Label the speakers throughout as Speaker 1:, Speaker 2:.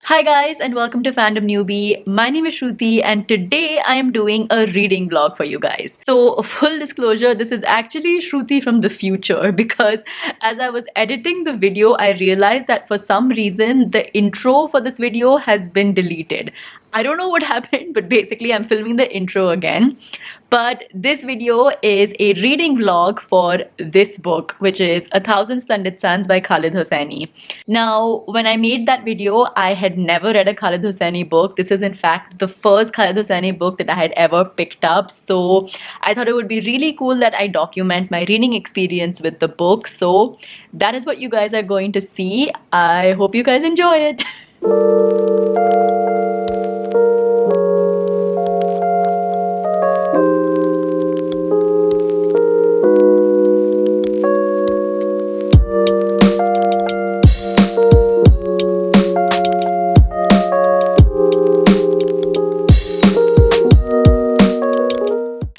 Speaker 1: Hi guys and welcome to Fandom Newbie. My name is Shruti and today I am doing a reading vlog for you guys. So full disclosure, this is actually Shruti from the future because as I was editing the video, I realized that for some reason the intro for this video has been deleted. I don't know what happened, but basically I'm filming the intro again. But this video is a reading vlog for this book, which is A Thousand Splendid Suns by Khaled Hosseini. Now, when I made that video, I had never read a Khaled Hosseini book. This is in fact the first Khaled Hosseini book that I had ever picked up. So I thought it would be really cool that I document my reading experience with the book. So that is what you guys are going to see. I hope you guys enjoy it.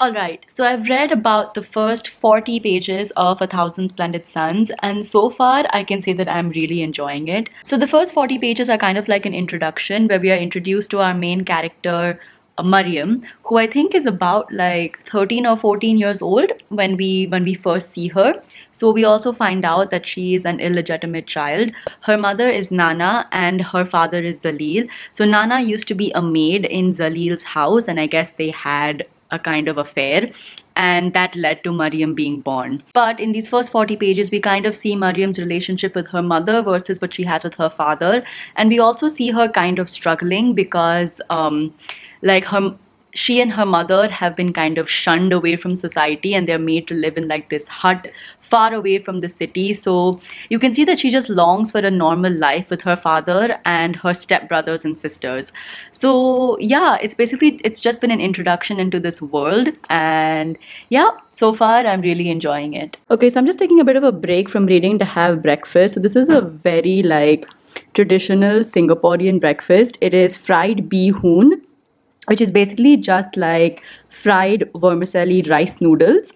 Speaker 1: Alright, so I've read about the first 40 pages of A Thousand Splendid Suns, and so far I can say that I'm really enjoying it. So the first 40 pages are kind of like an introduction where we are introduced to our main character, Mariam, who I think is about like 13 or 14 years old when we first see her. So we also find out that she is an illegitimate child. Her mother is Nana and her father is Zalil. So Nana used to be a maid in Zalil's house, and I guess they had a kind of affair, and that led to Mariam being born. But in these first 40 pages, we kind of see Mariam's relationship with her mother versus what she has with her father, and we also see her kind of struggling because she and her mother have been kind of shunned away from society and they're made to live in like this hut far away from the city. So you can see that she just longs for a normal life with her father and her stepbrothers and sisters. So yeah, it's just been an introduction into this world, and yeah, so far I'm really enjoying it. Okay, so I'm just taking a bit of a break from reading to have breakfast. So this is a very like traditional Singaporean breakfast. It is fried bee hoon, which is basically just like fried vermicelli rice noodles.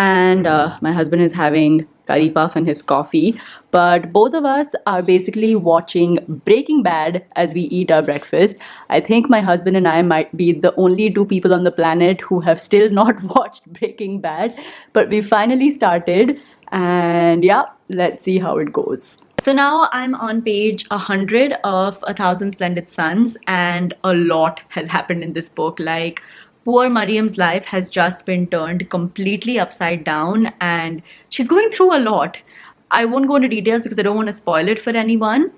Speaker 1: And my husband is having curry puff and his coffee. But both of us are basically watching Breaking Bad as we eat our breakfast. I think my husband and I might be the only two people on the planet who have still not watched Breaking Bad. But we finally started, and yeah, let's see how it goes. So now I'm on page 100 of A Thousand Splendid Suns, and a lot has happened in this book. Like, poor Mariam's life has just been turned completely upside down and she's going through a lot. I won't go into details because I don't want to spoil it for anyone,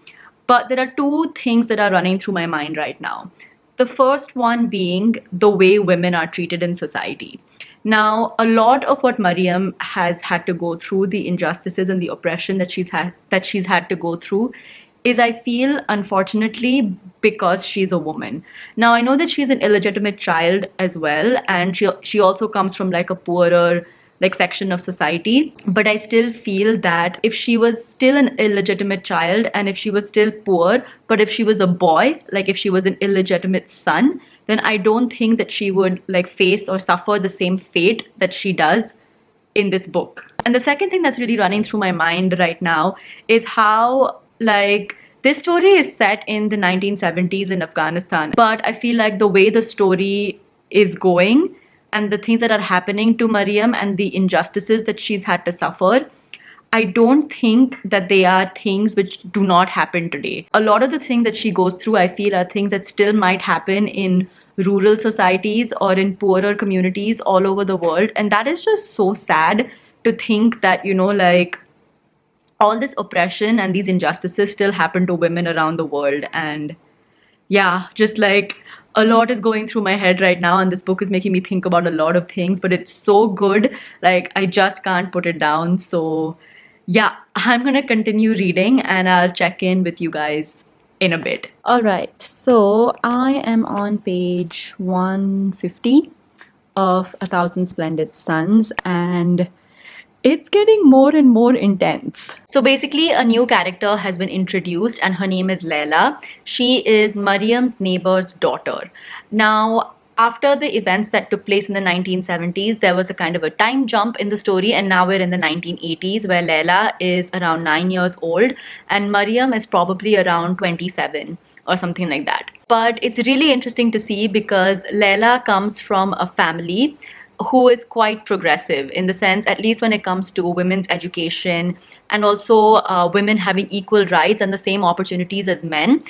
Speaker 1: but there are two things that are running through my mind right now. The first one being the way women are treated in society. Now, a lot of what Mariam has had to go through, the injustices and the oppression that she's had to go through, is, I feel, unfortunately, because she's a woman. Now, I know that she's an illegitimate child as well, and she also comes from like a poorer like section of society, but I still feel that if she was still an illegitimate child and if she was still poor, but if she was a boy, like if she was an illegitimate son, then I don't think that she would like face or suffer the same fate that she does in this book. And the second thing that's really running through my mind right now is how like this story is set in the 1970s in Afghanistan, but I feel like the way the story is going and the things that are happening to Mariam and the injustices that she's had to suffer, I don't think that they are things which do not happen today. A lot of the things that she goes through, I feel, are things that still might happen in rural societies or in poorer communities all over the world. And that is just so sad to think that, you know, like all this oppression and these injustices still happen to women around the world. And yeah, just like a lot is going through my head right now, and this book is making me think about a lot of things, but it's so good, like I just can't put it down. So yeah, I'm gonna continue reading and I'll check in with you guys in a bit. All right, so I am on page 150 of A Thousand Splendid Suns, and it's getting more and more intense. So basically, a new character has been introduced and her name is Leila. She is Mariam's neighbor's daughter. Now, after the events that took place in the 1970s, there was a kind of a time jump in the story, and now we're in the 1980s where Leila is around 9 years old and Mariam is probably around 27. or something like that. But it's really interesting to see because Leila comes from a family who is quite progressive in the sense, at least when it comes to women's education and also women having equal rights and the same opportunities as men.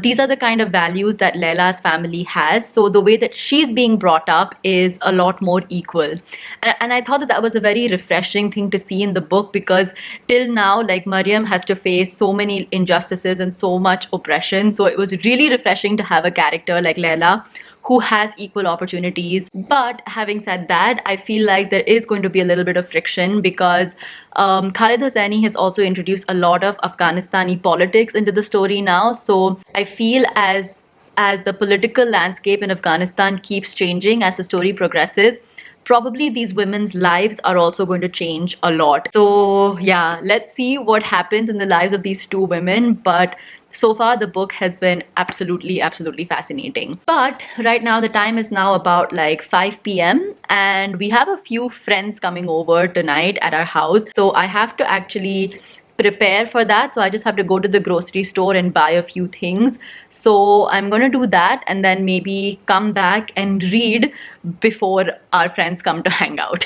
Speaker 1: These are the kind of values that Leila's family has. So the way that she's being brought up is a lot more equal. And I thought that that was a very refreshing thing to see in the book because till now, like Mariam has to face so many injustices and so much oppression. So it was really refreshing to have a character like Leila who has equal opportunities. But having said that, I feel like there is going to be a little bit of friction because Khaled Hosseini has also introduced a lot of Afghanistani politics into the story now. So I feel as the political landscape in Afghanistan keeps changing as the story progresses, probably these women's lives are also going to change a lot. So yeah, let's see what happens in the lives of these two women. But so far the book has been absolutely fascinating. But right now the time is now about like 5 p.m. and we have a few friends coming over tonight at our house. So I have to actually prepare for that. So I just have to go to the grocery store and buy a few things. So I'm gonna do that and then maybe come back and read before our friends come to hang out.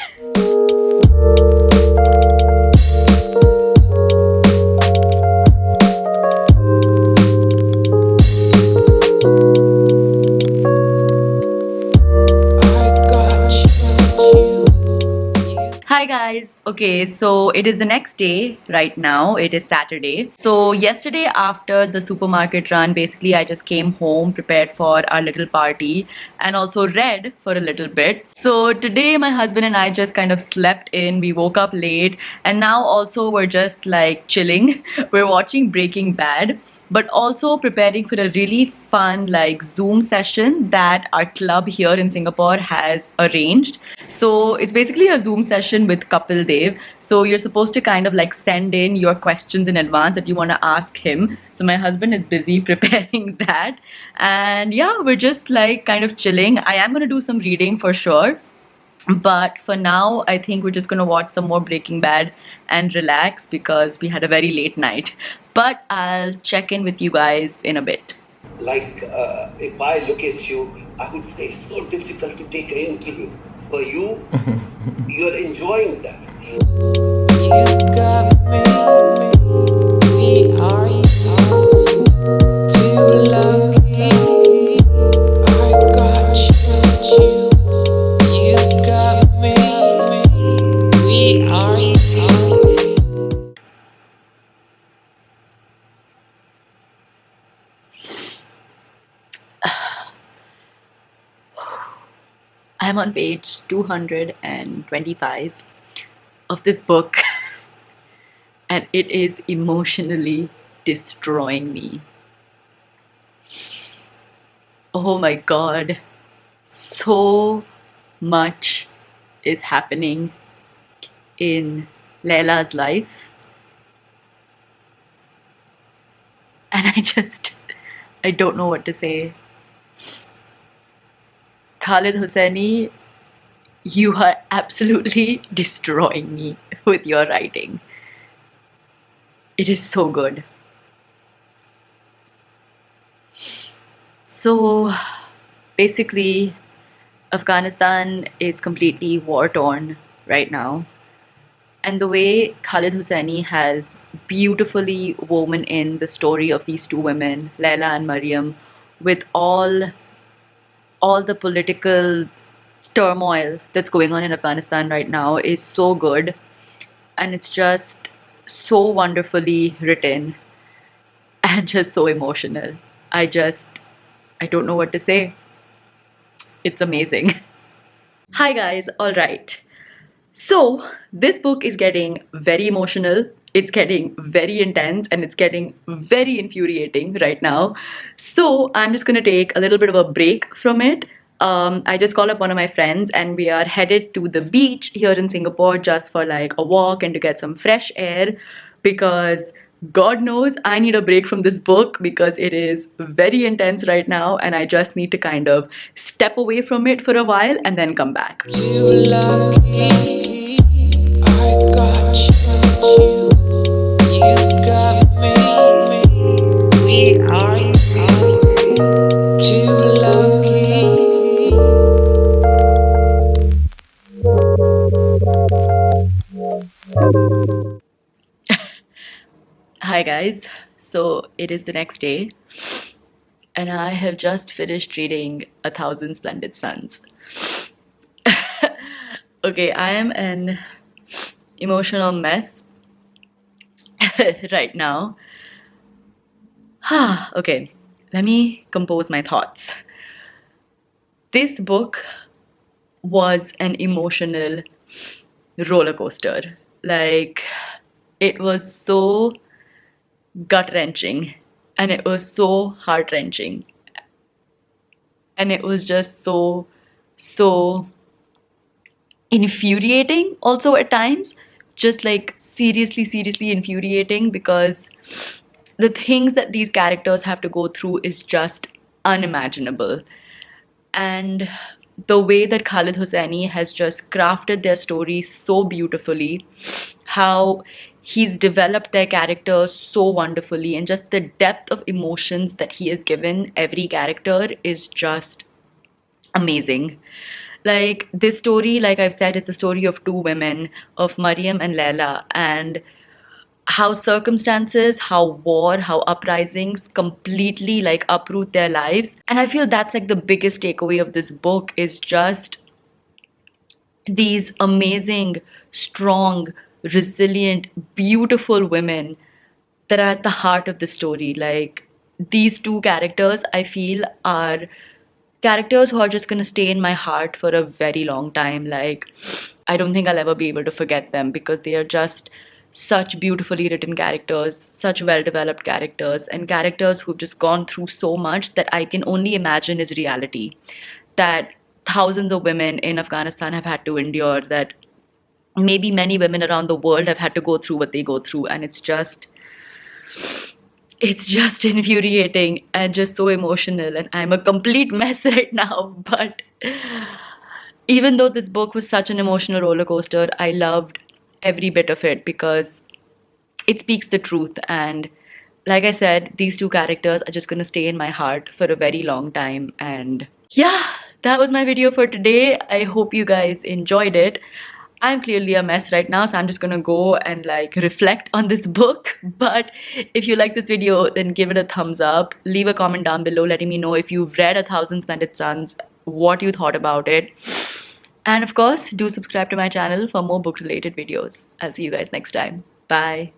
Speaker 1: Hi guys. Okay, so it is the next day right now. It is Saturday. So yesterday after the supermarket run, basically I just came home, prepared for our little party and also read for a little bit. So today my husband and I just kind of slept in. We woke up late and now also we're just like chilling. We're watching Breaking Bad, but also preparing for a really fun like Zoom session that our club here in Singapore has arranged. So it's basically a Zoom session with Couple Dave. So you're supposed to kind of like send in your questions in advance that you want to ask him. So my husband is busy preparing that. And yeah, we're just like kind of chilling. I am going to do some reading for sure. But for now, I think we're just gonna watch some more Breaking Bad and relax because we had a very late night. But I'll check in with you guys in a bit.
Speaker 2: Like, if I look at you, I would say it's so difficult to take an interview. For you, you're enjoying that. You got me, we are too lucky. I got you. You got me, we are
Speaker 1: I'm on page 225 of this book and it is emotionally destroying me. Oh my god, so much is happening in Leila's life and I don't know what to say. Khaled Hosseini, you are absolutely destroying me with your writing. It is so good. So basically, Afghanistan is completely war-torn right now. And the way Khaled Hosseini has beautifully woven in the story of these two women, Leila and Mariam, with all the political turmoil that's going on in Afghanistan right now is so good. And it's just so wonderfully written and just so emotional. I don't know what to say. It's amazing. Hi guys, alright. So this book is getting very emotional, it's getting very intense, and it's getting very infuriating right now. So I'm just gonna take a little bit of a break from it. I just called up one of my friends and we are headed to the beach here in Singapore just for like a walk and to get some fresh air because God knows I need a break from this book because it is very intense right now and I just need to kind of step away from it for a while and then come back.
Speaker 2: You lucky, I got you. You got me, we are
Speaker 1: guys. So it is the next day, and I have just finished reading A Thousand Splendid Suns. Okay, I am an emotional mess right now. Okay, let me compose my thoughts. This book was an emotional roller coaster. Like, it was so gut wrenching, and it was so heart wrenching, and it was just so infuriating also at times. Just like seriously infuriating, because the things that these characters have to go through is just unimaginable. And the way that Khaled Hosseini has just crafted their story so beautifully, how he's developed their characters so wonderfully, and just the depth of emotions that he has given every character is just amazing. Like, this story, like I've said, is the story of two women, of Mariam and Leila, and how circumstances, how war, how uprisings completely like uproot their lives. And I feel that's like the biggest takeaway of this book, is just these amazing, strong, resilient, beautiful women that are at the heart of the story. Like, these two characters, I feel, are characters who are just going to stay in my heart for a very long time. Like, I don't think I'll ever be able to forget them, because they are just such beautifully written characters, such well developed characters, and characters who've just gone through so much that I can only imagine is reality. That thousands of women in Afghanistan have had to endure, that maybe many women around the world have had to go through what they go through. And it's just infuriating and just so emotional, and I'm a complete mess right now. But even though this book was such an emotional roller coaster, I loved every bit of it, because it speaks the truth. And like I said, these two characters are just going to stay in my heart for a very long time. And yeah, that was my video for today. I hope you guys enjoyed it. I'm clearly a mess right now, so I'm just gonna go and like reflect on this book. But if you like this video, then give it a thumbs up. Leave a comment down below letting me know if you've read A Thousand Splendid Suns, what you thought about it. And of course, do subscribe to my channel for more book related videos. I'll see you guys next time. Bye.